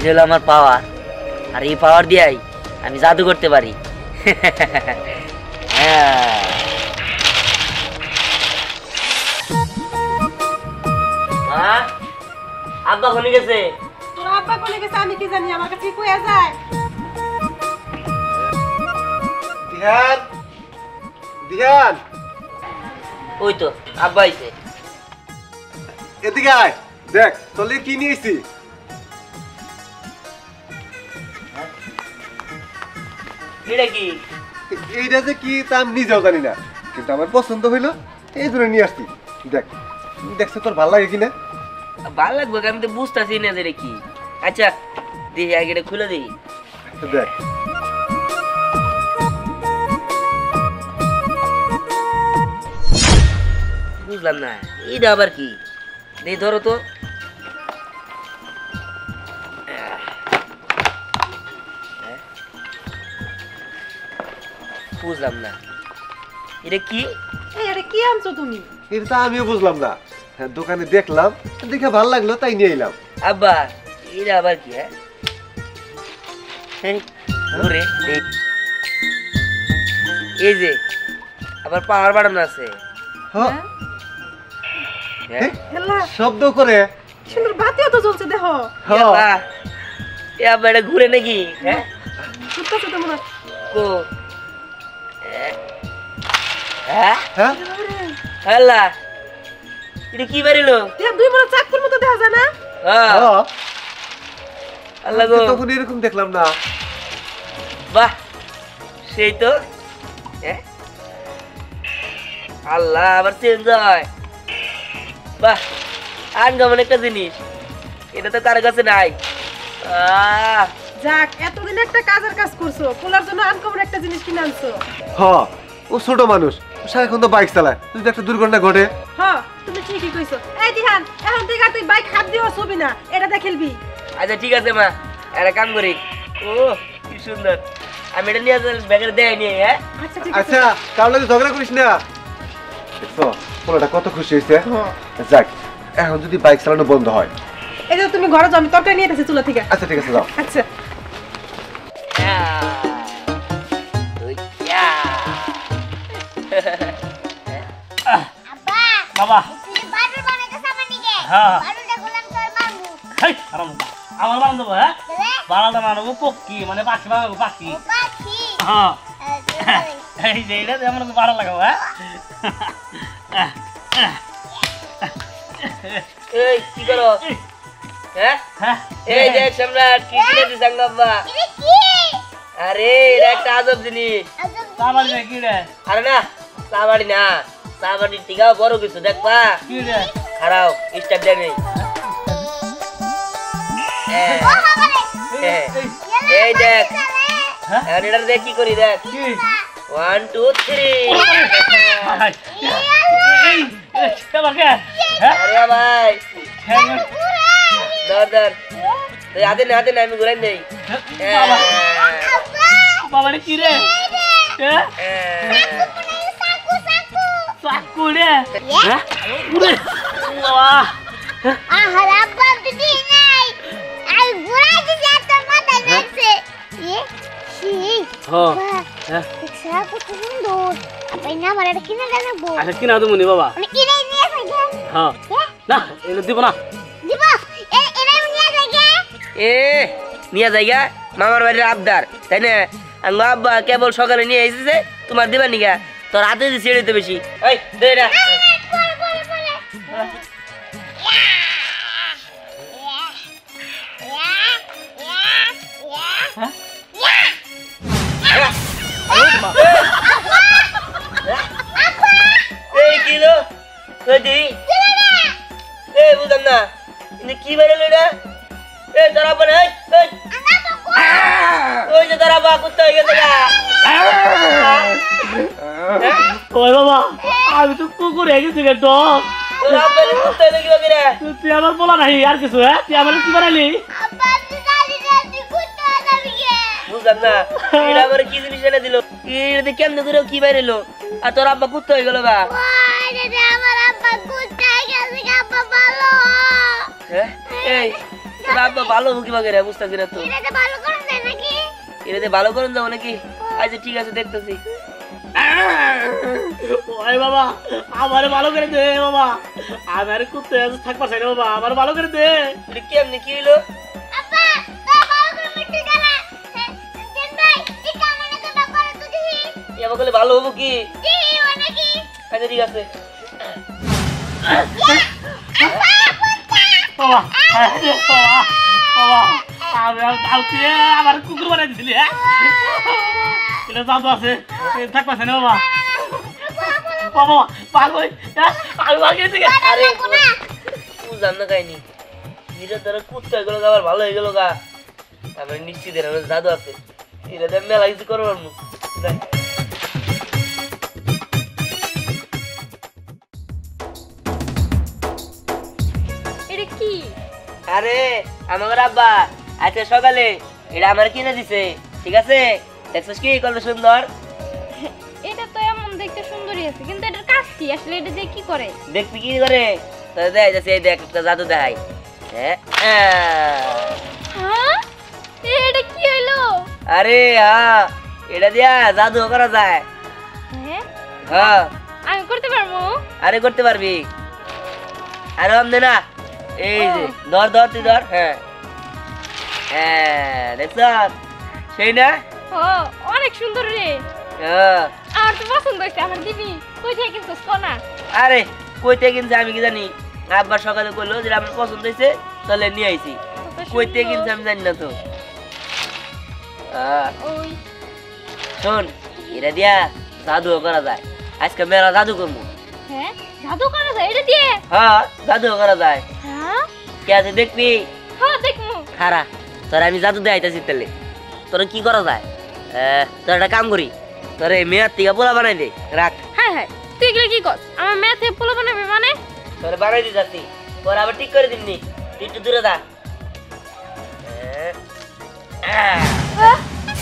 এটা হলো আমার পাওয়ার, আর এই পাওয়ার দিয়েই আমি জাদু করতে পারি। আব্বা কোনে গেছে? তোর আব্বা কোনে গেছে আমি কি জানি, আমার কাছে কইয়া যায়। দিহান, দিহান, ওই তো আব্বা আইছে। এদিকে আয়, দেখ তোলে কি নিয়েছি। এটা কি? এইটা যে কি তা আমি নিজেও জানি না, কিন্তু আমার পছন্দ হইলো এই জন্য নিয়ে আসছি। দেখ, দেখছো তোর ভালো লাগে কিনা? ভালো লাগবে, আমি তো বুঝতেছি না যে এটা কি। আচ্ছা দেখি আগে এটা খুলে দিই। দেখ, বুঝলাম না এইটা আবার কি। দেখি ধরো তো। বুঝলাম না এটা কি। এই আরে কি আনছো তুমি? এটা তো আমিও বুঝলাম না। হ্যাঁ, দোকানে দেখলাম, দেখে ভালো লাগলো তাই নিয়ে এলাম। আব্বা এটা আবার কি? হ্যাঁ ঘুরে এই যে আবার পাওয়ার বাটন আছে। হ্যাঁ, হ্যাঁ হেলা শব্দ করে। সুন্দর বাতিও তো জ্বলছে দেখো। হ্যাঁ, এ আবার এটা ঘুরে নাকি? হ্যাঁ ঘুরতেছে তো মনে হয়। কো হ্যাঁ হ্যাঁ, হ্যালা এটা কি বাড়িলো? দেখ দুই বড় চাকর মতো দেখা যায় না? হ্যাঁ হ্যাঁ। আল্লাহ গো, তখন এরকম দেখলাম না। বাহ সেই তো। হ্যাঁ আল্লাহ আবার চেঞ্জ হয়। বাহ আনকমন একটা জিনিস, এটা তো কারো কাছে নাই। যাক এতদিন একটা কাজের কাজ করছো, পোলার জন্য আনকমন একটা জিনিস কিনে আনছো। হ্যাঁ, ও ছোট মানুষ, ও সারাক্ষণ তো বাইক চালায়, যদি একটা দুর্ঘটনা ঘটে। হ্যাঁ তুমি ঠিকই কইছো। এই দিহান, এখন থেকে আর তুই বাইক হাত দিও ছবি না, এটা দেখেলবি। আচ্ছা ঠিক আছে মা, একটা কাম করি। ও কি সুন্দর, আমি এটা নিয়ে ব্যাগের দেয় নিয়ে। হ্যাঁ আচ্ছা ঠিক আছে। আচ্ছা, কারোর লাগে ঝগড়া করিস না। দেখছো পোলাটা কত খুশি হয়েছে। হ্যাঁ। যাক, এখন যদি বাইক চালানো বন্ধ হয়। এই যে তুমি ঘরে যাও, আমি তরকারি নিয়ে এসেছি চুলা থেকে। আচ্ছা ঠিক আছে, যাও। আচ্ছা আব্বা বাবা তুই বাটুল বানাইতেছ আমার নিকে হ্যাঁ। বাটুলটা গোলাম তোর মারমু হেই আরাম আমার বানান দেবো। হ্যাঁ দেবে বানাটা বানাবো পক্ষী, মানে পাখি বানাবো পাখি। ও পাখি হ্যাঁ তুই এই যে এটা যেমন ভালো লাগাবো। হ্যাঁ এই কি করো? হ্যাঁ হ্যাঁ এই দেখ সম্রাট কি কিনে দিছ আব্বা? এটা কি আরে এটা একটা আজব জিনিস। আজব তারপর কি রে? আরে না সাবাড়ি না, সাবাড়ি টিকাও বড় কিছু দেখবা। কি রে? খারাও স্টার্ট দেয় নেই। ও হামারে এই দেখ, হ্যাঁ আর এটা দেখ কি করি দেখ। কি 1 2 3। ভাই এই এবার কে? হ্যাঁ আরে ভাই ধর ধর, তুই হাতে না আমি ঘুরাই নেই। বাবা বাবা রে কি রে? হ্যাঁ সাকু সাকু চাকু রে? হ্যাঁ উরে বাবা আহার আব্বা দিদি নাই আর ঘুরাই দিছে তোর মাথায় গেছে এ সেই হ্যাঁ হ্যাঁ সাকু তো সুন্দর আপনি না আমার এটা কিনে দেবো আচ্ছা কিনা তুমি নি বাবা। মানে কিনে নিয়ে আসবে হ্যাঁ না এটা দিব না। দিব এরা নিয়ে যাবে এ নিয়ে যাইগা মামার বাড়ির আবদার, তাই না? আঙ্গ আব্বা কেবল সকালে নিয়ে এসেছে, তোমার দিবা নিগা? তোর হাতে দিছি এটাই তো বেশি। এই দে এটা। এই কিলো দি এই বুঝলাম না কিন্তু কি বেরোলো এটা? এই তারা বলে ওই যে তারা বা কুত্তা হয়ে গেছে গা। ওই বাবা আমি তো কুকুর হয়ে গেছি রে ডগ। তোরা বলে কুত্তা হয়ে গেল কি রে? তুই আমার বলা নাই আর কিছু। হ্যাঁ তুই আমার কি বানালি? আব্বা তুই দাদি দাদি কুত্তা দাদি কে বুঝলাম না এটা আবার কি জিনিস এনে দিল, এটা কেমনে করে কি বেরোলো? আর তোর আব্বা কুত্তা হয়ে গেল গা। ওই রে আমার আব্বা কুত্তা গেছে আব্বা ভালো হ্যাঁ এই তোর আব্বা ভালো বুকি বাগেরে বুঝতাছি না তো এটাতে ভালো করে দেয় নাকি? এটাতে ভালো করেন যাবো নাকি আচ্ছা ঠিক আছে দেখতেছি ওই বাবা আমারে ভালো করে দে বাবা আমার কুত্তে থাকবা চাই না বাবা আমার ভালো করে দে এটা কেমনি কি হইলো আব্বা তা ভালো করে মিষ্টি গালা দেন ভাই এই কামনা তো করে তো দিহি এবার বলে ভালো হবো কি দিহি মানে কি আচ্ছা ঠিক আছে বাবা বাবা বাবা আমার কুকুর বানাই দিছিলি হ্যাঁ এটা জাদু আছে থাকবা চাই না বাবা বাবা পাগল আমি ভাগে দিকে আরে বুঝলাম না কাহিনি এটা ধরো কুত্তা গেলো আবার ভালো হয়ে গেল গা আমার নিশ্চিত আমার জাদু আছে এটা মেলা কিছু করবো যাই এটা কি আরে আমার আব্বা আজকে সকালে এটা আমার কিনে দিছে ঠিক আছে দেখছিস কি কত সুন্দর এটা তো এমন দেখতে সুন্দরই আছে কিন্তু এটার কাজ কি আসলে এটা দিয়ে কি করে দেখবি কি করে তাহলে দেখ যাচ্ছে এই দেখ একটা জাদু দেখাই হ্যাঁ হ্যাঁ এটা কি হইলো আরে হ্যাঁ এটা দিয়া জাদু করা যায় হ্যাঁ হ্যাঁ আমি করতে পারবো আরে করতে পারবি আরে দে না এই যে ধর ধর তুই ধর হ্যাঁ হ্যাঁ দেখছ সেই না ও অনেক সুন্দর রে হ্যাঁ আমার তো পছন্দ হয়েছে আমার দিবি কই থেকে কিনছিস কোনা আরে কইতে কিনছে আমি কি জানি আব্বা সকালে কইলো যে আমার পছন্দ হয়েছে তাহলে নিয়ে আইছি কইতে কিনছে আমি জানি না তো ওই শোন এটা দিয়া জাদু করা যায় আজকে মেলা জাদু করবো হ্যাঁ জাদু করা যায় এটা দিয়ে হ্যাঁ জাদু করা যায় হ্যাঁ কে আছে দেখবি হ্যাঁ দেখমু খারা তোর আমি জাদু দেখাইতেছি তাহলে তোর কি করা যায় তোর একটা কাম করি তোর এই মেয়ার থেকে পোলা বানাই দে রাখ হ্যাঁ হ্যাঁ তুই এগুলো কি কর আমার ম্যাথে পোলা বানাবে মানে তোর বানাই দিতেছি তোর আবার ঠিক করে দিমনি তুই একটু দূরে দা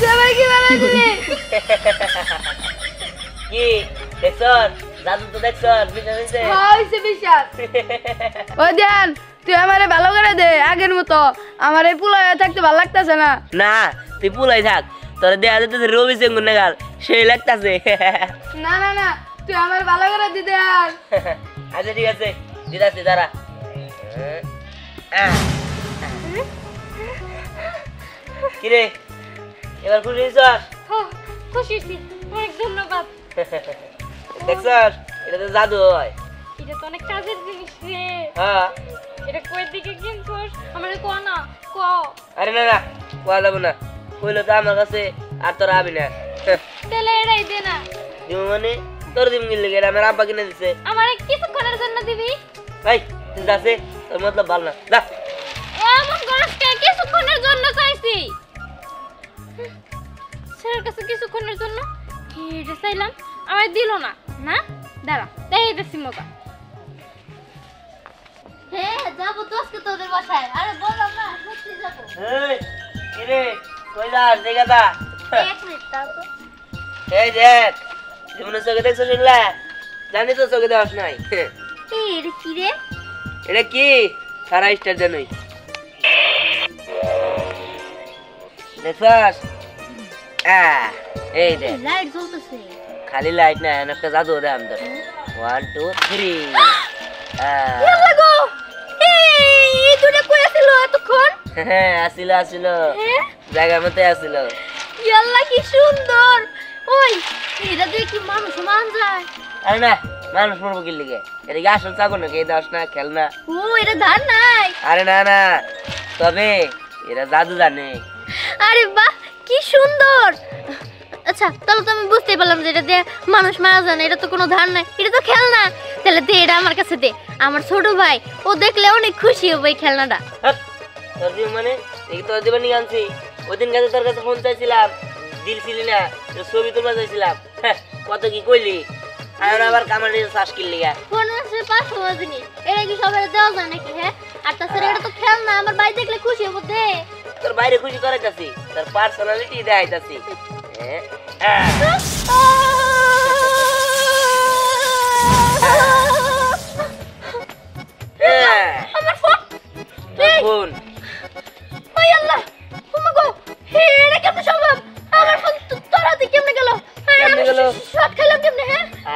সবাই কি বানাই দিলি কি দেখছ জাদু তো দেখছ বুঝতে হইছে বিশাল ও জান তুই আমারে ভালো করে দে আগের মতো আমার এই পোলা থাকতে ভালো লাগতেছে না না তুই পুলাই থাক তোর দেয়া যেতেছে রবি সিং গুন্ডাগাল সেই লাগতাছে না না না তুই আমার ভালো করে দিতে আর আচ্ছা ঠিক আছে দিদাসি দাঁড়া কিরে এবার খুশি হয়েছ খুশি অনেক ধন্যবাদ দেখছ এটা তো জাদু হয় এটা তো অনেক কাজের জিনিস রে হ্যাঁ এটা কই দিকে কিনছস আমারে কো না ক আরে না না কোয়া যাবো না কইলো তো আমার কাছে আর তোরা আবি না তেলে এড়াই দে না দিব মানে তোর দিন কিনলে এটা আমার আব্বা কিনে দিছে আমারে কিছুক্ষণের জন্য দিবি ভাই তুই যাচ্ছে তোর মতলব ভালো না যা এমন গরসকে কিছুক্ষণের জন্য চাইছি স্যারের কাছে কিছুক্ষণের জন্য এটা চাইলাম আমায় দিল না না দাঁড়া তাই দেখছি মজা হ্যাঁ যাবো তো আজকে তোদের বাসায় আরে বললাম না সত্যি যাবো এই কিরে কই যাস দেখা দা এক মিনিট তারপর এই দেখ জীবনের চোখে দেখছো শুনলা জানি তো চোখে দেওয়াস নাই এটা কি রে এটা কি সারা স্টার জানোই দেখছস এই দেখ লাইট জ্বলতেছে খালি লাইট না একটা জাদু দে আমাদের 1 2 3 লাগো এই দুটো কই আছিল এতক্ষণ হ্যাঁ আসিল আসিল হ্যাঁ জায়গার মতো আসিল ইয়াল্লা কি সুন্দর ওই এটা দিয়ে কি মানুষ মান যায় আরে না মানুষ মরবো কি লিগে এটা কি আসল চাকর নাকি এই দাস না খেল না ও এটা ধার নাই আরে না না তবে এরা জাদু জানে আরে বাহ কি সুন্দর আচ্ছা তাহলে তো আমি বুঝতেই পারলাম যে এটা দিয়ে মানুষ মারা যায় না এটা তো কোনো ধার নাই এটা তো খেলনা তাহলে দে এটা আমার কাছে দে আমার ছোট ভাই ও দেখলে অনেক খুশি হবে এই খেলনাটা হাট, তোর দিব মানে এই তোর দিবার নিয়ে আনছি ওই দিন কাছে তোর কাছে ফোন চাইছিলাম দিলছিলি না তোর ছবি তুলবা চাইছিলাম হ্যাঁ, কত কি কইলি আর আবার কামারের শ্বাস কিনলি গা ফোন আছে 500 জিনিস এটা কি সবাই দেওয়া যায় নাকি হ্যাঁ আর তাছাড়া এটা তো খেলনা আমার ভাই দেখলে খুশি হবে দে তোর বাইরে খুশি করাইতাছি তোর পার্সোনালিটি দেখাইতাছি হ্যাঁ আমার ফোন তোর ফোন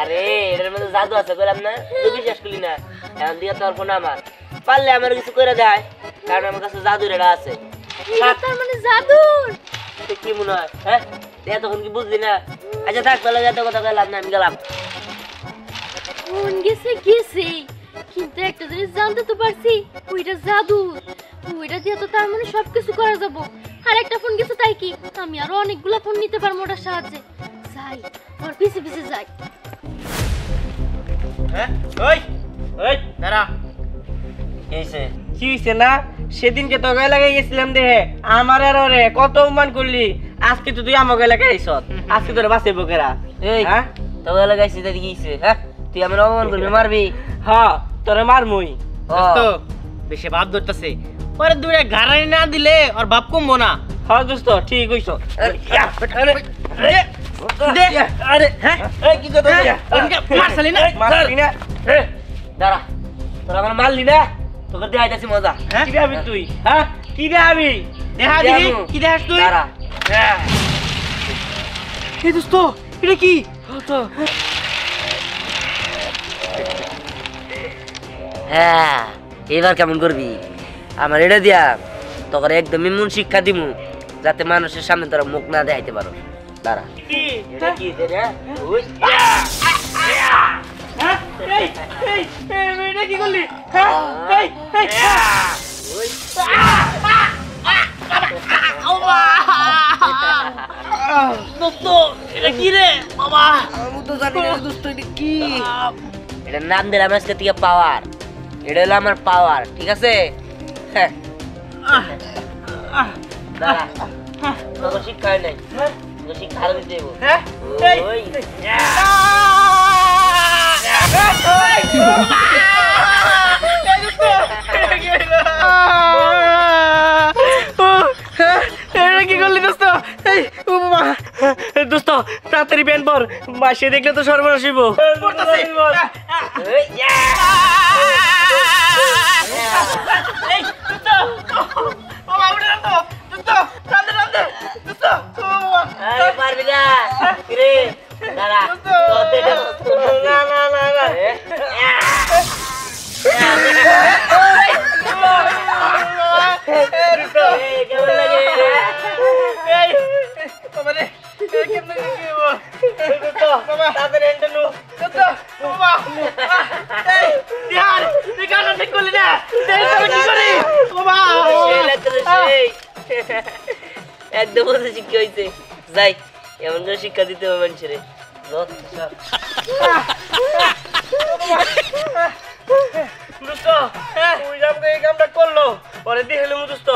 আরে এটার মধ্যে জাদু আছে বললাম না, তুই বিশ্বাস করলি না? এখন দিকে তোর ফোন আমার, পারলে আমার কিছু করে দেয়, কারণ আমার কাছে জাদুর এটা আছে। এটা তার মানে জাদুর। তুই কি মনে হয়? হ্যাঁ, তুই এতক্ষণ কি বুঝলি না? আচ্ছা থাক, তাহলে এত কথা কইলাম না, আমি গেলাম। ফোন গেছে গেছে, কিন্তু একটা জিনিস জানতে তো পারছি, ওইটা জাদু। ওইটা দিয়ে তো তার মানে সবকিছু করা যাবো। আর একটা ফোন গেছে তাই কি, আমি আরো অনেকগুলা ফোন নিতে পারবো ওটার সাহায্যে। যাই, ওর পিছে পিছে যাই। হ্যাঁ ওই ওই দাঁড়া। কি হইছে না? সেদিনকে তো এলাকায় গেছিলাম দেহে, আমার আর ওরে কত অপমান করলি, আজকে তো তুই আমাকে এলাকায় আইছ, আজকে তোর বাসে বকেরা। এই তো এলাকায় আইছিস তাই কি হইছে? হ্যাঁ, তুই আমার অপমান করবি, মারবি? হ্যাঁ, তোরে মারমুই। দোস্ত বেশি ভাব ধরতেছে, ওরে দূরে গাড়াই না দিলে ওর ভাব কমবো না। হ্যাঁ দোস্ত, ঠিক কইছ। দাঁড়া, তোরা আমার মারলি না, তোকে দেখাইতেছি মজা। কি দেখাবি তুই? হ্যাঁ, কি দেখাবি? দেখা দিবি, কি দেখাস তুই? দাঁড়া। এই দোস্ত এটা কি? হ্যাঁ, এবার কেমন করবি? আমার এটা দিয়া তোকে একদম এমন শিক্ষা দিমু যাতে মানুষের সামনে তোরা মুখ না দেখাইতে পারো। দাঁড়া। এটা কি রে? ওই এটা কি করলি? দোস্ত এটা কি রে বাবা? আমি তো জানি না দোস্ত এটা কি। এটার নাম দিলাম আজকে থেকে পাওয়ার। এটা হলো আমার পাওয়ার, ঠিক আছে? হ্যাঁ, দাঁড়া, তোকে শিক্ষা হয় নাই, তোকে শিক্ষা আরো দিতে দেবো। ওই কি করলি দোস্ত? দোস্ত তাড়াতাড়ি প্যান পর, মাসে দেখলে তো সর্বনাশ হইব। পারবি না রে, দাঁড়া। না না না না কেমন লাগে? একদম শিক্ষা হয়েছে, যাই এমন করে শিক্ষা দিতে হবে মানুষের। এই কামটা করলো পরে দিয়ে হলো দোস্ত।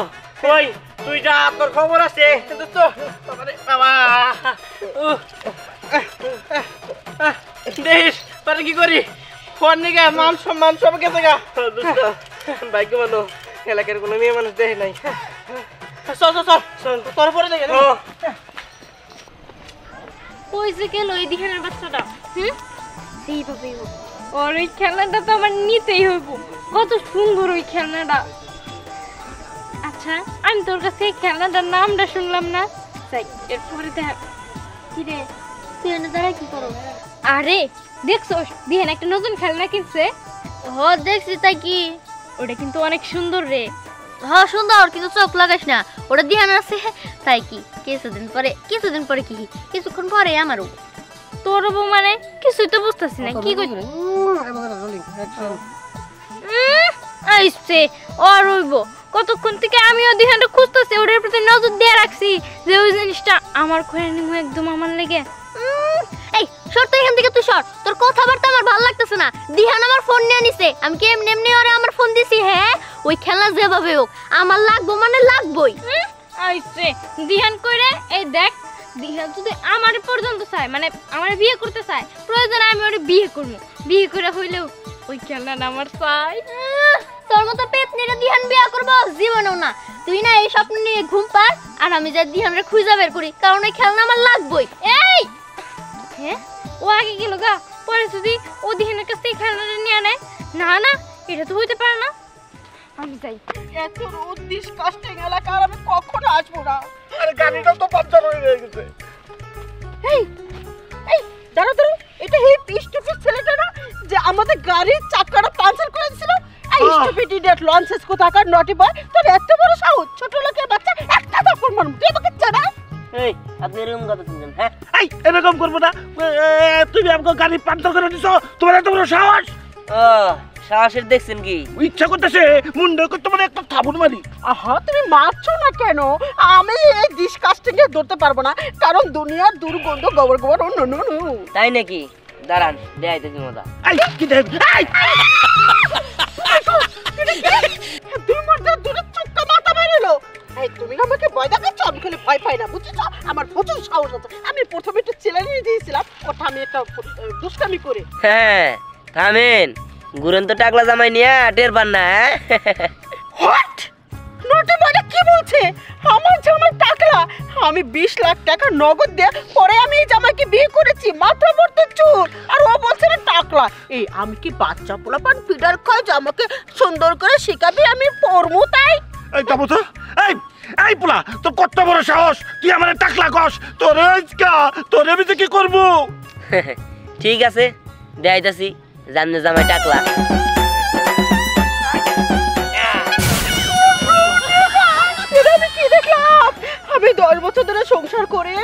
কই তুই যা, তোর খবর আছে দোস্ত। বাবা দেখিস পরে কি করি, ফোন নিগে মান সম্মান সব গেছে গা। দোস্ত ভাগ্য ভালো, এলাকার কোনো মেয়ে মানুষ দেখে নাই। চল চল চল, তোর পরে দেখে ওই যে গেল এই দিহানের বাচ্চাটা। সেইভাবেই হোক, ওর ওই খেলনাটা তো আমার নিতেই হইব। কত সুন্দর ওই খেলনাটা। আচ্ছা, আমি তোর কাছে এই খেলনাটার নামটা শুনলাম না, তাই এরপরে দেখ। কি রে, তুই এনে দাঁড়া কি করো? আরে দেখছো দিহান একটা নতুন খেলনা কিনছে। হ দেখছি, তাই কি? ওটা কিন্তু অনেক সুন্দর রে। হ্যাঁ সুন্দর, কিন্তু চোখ লাগাইস না, ওটা দিহান আছে তাই কি। কিছুদিন পরে কি কিছুক্ষণ পরে আমারও। তোর বউ মানে কিছুই তো বুঝতেছি না কি কই। আইছে আর হইব কতক্ষণ থেকে আমিও দিহানটা খুঁজতেছি, ওটার প্রতি নজর দিয়ে রাখছি যে ওই জিনিসটা আমার করে নিমু একদম আমার লেগে। এই সর তো এখান থেকে, তুই সর, তোর কথাবার্তা আমার ভালো লাগতেছে না। দিহান আমার ফোন নিয়ে নিছে, আমি কি এমনি এমনি ওরে আমার ফোন দিছি? হ্যাঁ, ওই খেলনা যেভাবে হোক আমার লাগবো মানে লাগবোই। আইছে দিহান কইরে, এই দেখ দিহান যদি আমার পর্যন্ত চায়, মানে আমার বিয়ে করতে চায়, প্রয়োজনে আমি ওরে বিয়ে করবো। বিয়ে করে হইলেও ওই খেলনাটা আমার চাই। তোর মতো পেতনিরা দিহান বিয়ে করবো জীবনেও না। তুই না এই স্বপ্ন নিয়ে ঘুম পার, আর আমি যা দিহানরে খুঁজে বের করি, কারণ ওই খেলনা আমার লাগবোই। এই হ্যাঁ, ও আগে গেল গা, পরে যদি ও দিহানের কাছ থেকে খেলনাটা নিয়ে নেয়, না না এটা তো হইতে পারে না। আমি যাই। এত উদ্দেশ্য কষ্টে এলাকা আর আমি কখনো আসবো না। আরে গাড়িটা তো পাঞ্চার হয়ে গেছে। এই এই দাঁড়া দাঁড়া, এটা হে পিষ্ট গাড়ির চাকাটা পাঞ্চার করে দিছিল। এই স্টুপিড ইডিয়েট লঞ্চেস কোথাকার নটি বয়, তোর এত বড় সাহস, ছোট লোকের বাচ্চা একটা থাপ্পড় মারব, তুই আমাকে জানাস? এই আপনি এরকম কথা শুনছেন? হ্যাঁ এই এরকম করবো না, তুমি আমাকে গাড়ি পাঞ্চার করে দিছো, তোমার এত বড় সাহস? ও সাহসের দেখছেন কি? ইচ্ছা করতেছে মুন্ডে করতে মানে একটা থাবুর মারি। আহা, তুমি মারছো না কেন? আমি এই ডিসকাস্টিং এ ধরতে পারবো না, কারণ দুনিয়ার দুর্গন্ধ গোবর গোবর নো। তাই নাকি? দাঁড়ান দেখাইতেছি মজা। এই কি দেখ, এই দুই মারতে দূরে চুক্কা মাথা বেরোলো। এই তুমি আমাকে ভয় দেখাচ্ছ? আমি খালি ভয় পাই না, বুঝেছো? আমার প্রচুর সাহস আছে। আমি প্রথমে একটু চ্যালেঞ্জ দিয়েছিলাম, ওটা আমি একটা দুষ্টামি করে। হ্যাঁ থামেন, ঘুরেন তো টাকলা জামাই নিয়ে টের পান না। হোয়াট? নটি মানে কি বলছে? আমার জামাই টাকলা? আমি 20 লাখ টাকা নগদ দিয়ে পরে আমি এই জামাইকে বিয়ে করেছি, মাথা ভর্তি চুল, আর ও বলছে না টাকলা। এই আমি কি বাচ্চা পোলাপান ফিডার খাই যে আমাকে সুন্দর করে শিখাবি আমি পড়বো তাই? এই যাবো তো, এই পোলা তো কত বড় সাহস, তুই আমার টাকলা কস, তোরে আমি কি করবো? ঠিক আছে দেখাইতেছি জানলে জামাই টাকলা। আমি কি দেখলাম? আমি 10 বছর ধরে সংসার করে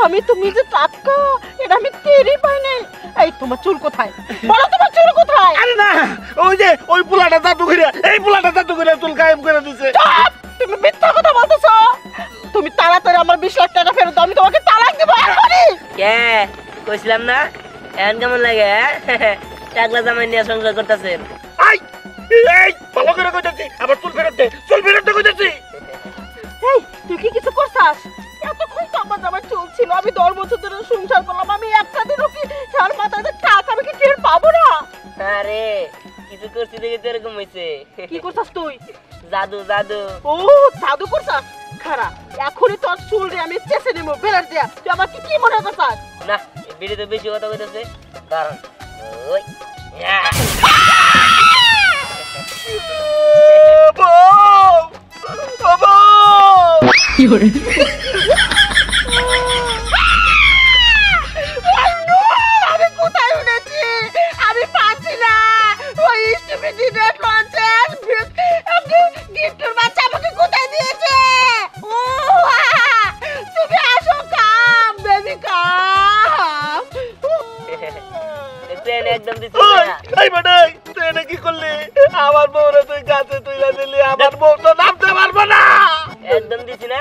আমি তুমি যে টাকা, এটা আমি টেরই পাই নাই। এই তোমার চুল কোথায়? বলো তোমার চুল কোথায়? আরে না, ওই যে ওই পোলাটা জাদু করে, এই পোলাটা জাদু করে চুল গায়েব করে দিছে। চুপ! তুমি মিথ্যা কথা বলতেছো। তুমি তাড়াতাড়ি আমার 20 লাখ টাকা ফেরত দাও, আমি তোমাকে তালাক দেব এখনই। কে কইছিলাম না? এখন কেমন লাগে? টাকলা জামাই নিয়ে সংসার করতেছেন? এই ভালো করে কইতাছি, আবার চুল ফেরত দে, চুল ফেরত দে কইতাছি। এই তুই কি কিছু করছাস? এতক্ষণ তো আমার জামাই চুল ছিল, আমি 10 বছর ধরে সংসার করলাম, আমি একটা দিনও কি তার মাথায় টাকা আমি কি টের পাবো না? আরে কিছু করছি দেখে তো এরকম হয়েছে। কি করছাস তুই? জাদু জাদু। ও জাদু করছাস? খারাপ, এখনই তোর চুল রে আমি চেঁচে নেবো বেলার দিয়া। তুই আমার কি মনে করছাস? না বিড়ি তো বেশি কথা কইতেছে, কারণ ওই আমি কোথায় উঠেছি? আমি পাচ্ছি না। ওই স্টুপিড ইডিয়েট লঞ্চেস গিফটের বাচ্চা আমাকে কোথায় দিয়েছে? ও তুমি আসো, কাম বেবি কাম। ট্রেন একদম দিছি। এই মানে তুই এটা কি করলি? আমার বউরে তুই গাছে তুইলা দিলি, আমার বউ তো নামতে পারবো না। একদম দিছি না?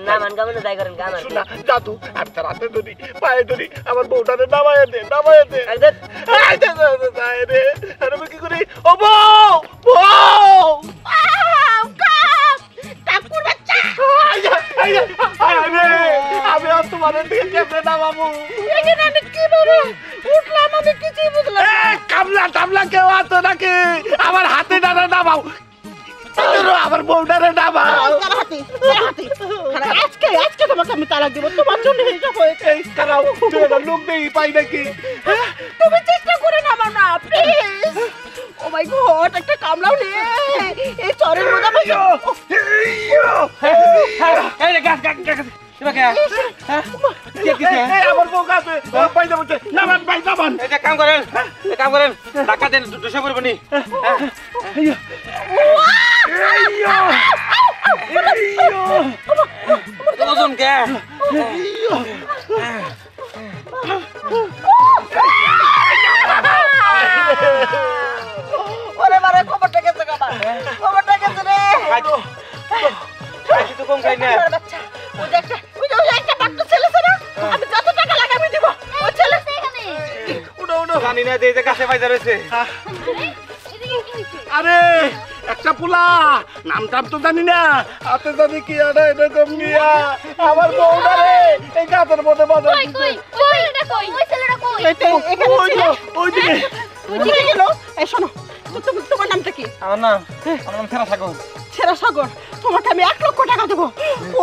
না মান কামনে যাই করেন কাম আর শুনা জাদু, আমি তার হাতে ধরি, পায়ে ধরি, আমার বউটারে নামাইয়া দে, নামাইয়া দে। একদম আর আমি কি করি? ও বউ, বউ! কাকুর বাচ্চা, আমি আর তোমার দিকে কেমনে নামাবো? এখানে আমি কি বলবো? উঠলাম, আমি কিছুই বুঝলাম না। কামলা টামলা কেউ আছে নাকি? আমার হাতে ডানা নামাও, আমার বউটারে নামাও। আজকে তোমাকে আমি তালাক দিব, তোমার জন্য এইসব হয়েছে। লোক নেই পাই নাকি? তুমি চেষ্টা করে নামাও না প্লিজ। ও মাই গড, একটা কামলাও নেই এই চরের মধ্যে। আমার বউ কাছে পাই যাবো, নামান পাই নামান। কাম করেন টাকা দেন, 200 করবো নি। ওজন কে? ওরে বারে খবরটা গেছে কাবা, খবরটা গেছে রে। তো কম খাই না। বাচ্চা, ওই যে একটা বাচ্চা ছেলে আছে না, আমি যত টাকা লাগে আমি দিব। ওই ছেলে এখানে জানি না যে কাছে পাইজা রয়েছে। আরে একটা পোলা, নাম টাম তো জানি না, হাতে জানি কি আরে এরকম নিয়া আমার বউটারে এই গাছের মধ্যে বাঁধা কই কই ওই ছেলেটা কই? ওই ছেলেটা কই? ওই দিকে। ওই দিকে গেল। এই শোনো, তোমার নামটা কি? আমার নাম ছেড়া থাকো। ছেড়া সাগর, তোমাকে আমি 1 লক্ষ টাকা দেবো।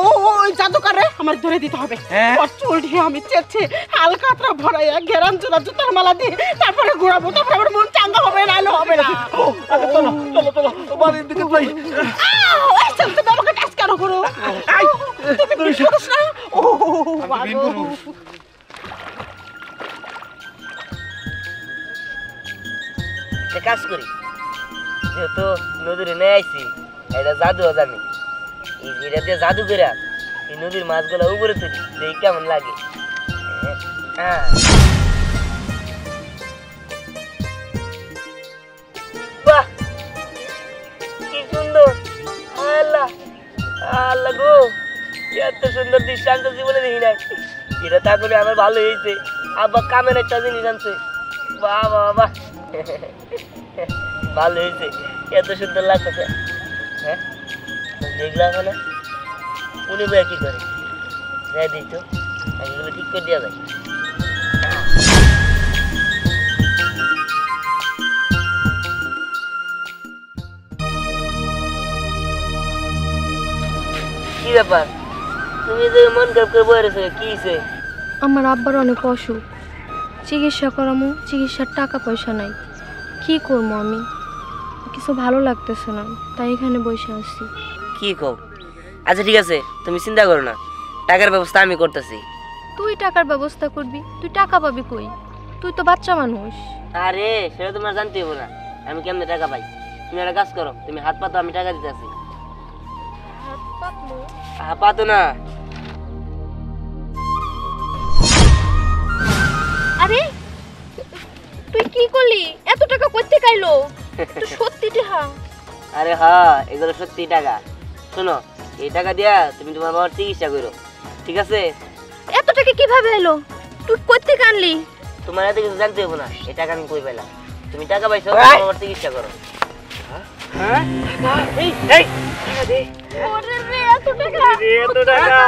ওই জাদুকারে আমার ধরে দিতে হবে। ওর চুল দিয়ে আমি চেয়েছি হালকাতরা ভরাইয়া ঘেরান জোড়া জুতার মালা দিয়ে তারপরে ঘোরাবো, তারপরে আমার মন চাঙ্গা হবে, নাহলে হবে না। চলো বাড়ির দিকে যাই। তুমি আমাকে কাজ কেন করো? তুমি পুরুষ না? ও একটা কাজ করি, যেহেতু নদীর নিয়ে আইছি, এটা জাদুও জানি, এটা দিয়ে জাদু করে এই নদীর মাছগুলো উপরে তুলি, দেখি কেমন লাগে। বাহ, কি সুন্দর! আল্লাহ আল্লাহ গো, এত সুন্দর দৃশ্য আমি তো জীবনে দেখি নাই। এটা তা করে আমার ভালো হয়েছে, আব্বা কামের একটা জিনিস আনছে। বাহ বাহ বাহ, ভালো হয়েছে, এত সুন্দর লাগতেছে। হ্যাঁ, দেখলাম না উনি বইয়া কি করে, যাই দিই তো, এগুলো ঠিক করে দেওয়া যায়। কি ব্যাপার, তুমি যে মন খারাপ করে বয়ে রয়েছো, কি হয়েছে? আমার আব্বার অনেক অসুখ, চিকিৎসা করামো, চিকিৎসার টাকা পয়সা নাই, কি করবো আমি? কিছু ভালো লাগতেছে না, তাই এখানে বসে আছি। কি কও? আচ্ছা ঠিক আছে, তুমি চিন্তা করো না, টাকার ব্যবস্থা আমি করতেছি। তুই টাকার ব্যবস্থা করবি? তুই টাকা পাবি কই? তুই তো বাচ্চা মানুষ। আরে সেটা তোমার জানতে হবে না, আমি কেমনে টাকা পাই। তুমি একটা কাজ করো, তুমি হাত পাতো, আমি টাকা দিতে আছি। হাত পাতো না। আরে তুই কি করলি? এত টাকা কোথা কাইলো? তুই সত্যি টাকা? আরে হ্যাঁ, এগুলো সত্যি টাকা। শোনো, এই টাকা দিয়া তুমি তোমার বাবার চিকিৎসা করো, ঠিক আছে? এত টাকা কিভাবে এলো? তুই কোথা আনলি? তোমার এত কিছু জানতে হবে না, এই টাকা আমি কই পেলাম। তুমি টাকা পাইছো, তোমার বাবার চিকিৎসা করো। ওরে রে, এত টাকা! এত টাকা!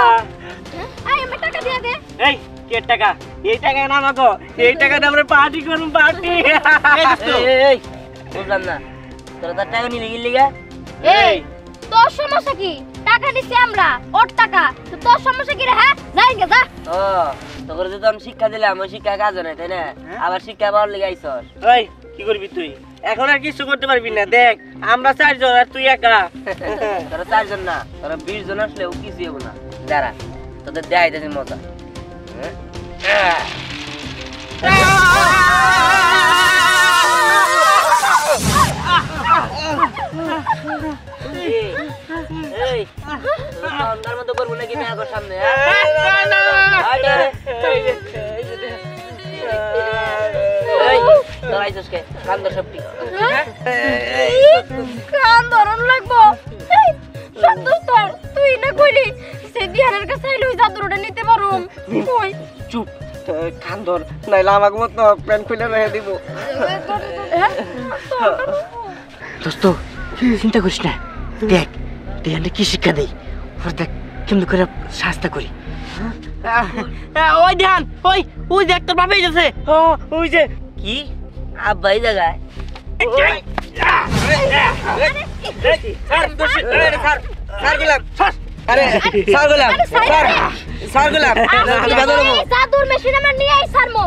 আয় আমার টাকা দিয়ে দে। এই কে টাকা? এই টাকা না আমাকে, এই টাকা দিয়ে আমরা পার্টি করুম, পার্টি। এই বুঝলাম না, তোরা তার টাকা নিলি গিলি গা? এই তোর সমস্যা কি? টাকা দিছি আমরা, ওর টাকা। তো তোর সমস্যা কি রে? হ্যাঁ, যাই গে যা। ও তোকে যদি আমি শিক্ষা দিলাম, ওই শিক্ষা কাজ নাই, তাই না? আবার শিক্ষা পাওয়ার লেগে আইসর। ওই কি করবি তুই? এখন আর কিছু করতে পারবি না। দেখ আমরা 4 জন আর তুই একা। তোরা 4 জন না, তোরা 20 জন আসলেও কিছু হবো না। দাঁড়া, তোদের দেয় দিন মজা। এই তোর মতো করবো নাকি না আগর সামনে? কান ধরন লাগবো। সন্তোষ তোর, তুই না কইলি সে দিহানের কাছে আইলে ওই জাদুটা নিতে পারুম। কই চুপ, কান ধর, নাইলে আমাকে মতো প্যান্ট খুলে রেখে দিব। দোস্ত চিন্তা করিস না, দেখ দিহানটা কি শিক্ষা দেই, দেখ কেমন করে শাস্তা করি। ওই ধ্যান, ওই ওই দেখ তোর বাবা এসেছে। ওই যে কি আব্বা এই জায়গায়। জাদুর মেশিন আমার নিয়ে আই সারমো।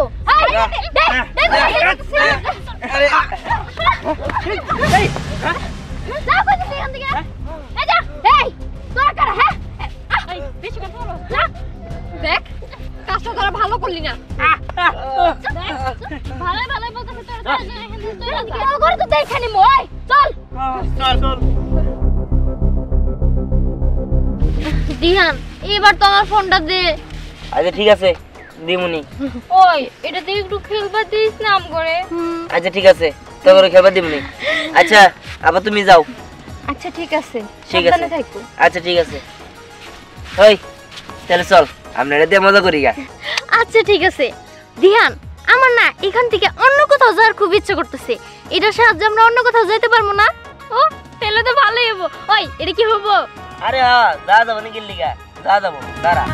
দেখ কাজটা তোরা ভালো করলি না। ভালো ভালো বলতেছে তোরা তো দেখানি মই। চল দিহান, এবার তো আমার ফোনটা দে। আচ্ছা ঠিক আছে, দিমুনি। ওই এটা দিয়ে একটু খেলবা দিস না আম করে। আচ্ছা ঠিক আছে, তো করে খেলবা দিমুনি। আচ্ছা আবার তুমি যাও। আচ্ছা ঠিক আছে, ঠিক আছে। সাবধানে থাকো। আচ্ছা ঠিক আছে, ওই তাহলে চল আমরা এটা দিয়ে মজা করি গা। আচ্ছা ঠিক আছে দিহান, আমার না এখান থেকে অন্য কোথাও যাওয়ার খুব ইচ্ছে করতেছে। এটার সাহায্যে আমরা অন্য কোথাও যেতে পারবো না? ও তাহলে তো ভালোই হবো। ওই এটা কি হবো? আরে হ্যাঁ, যা যাবো নাকি লিগা, যা যাবো, দাঁড়া।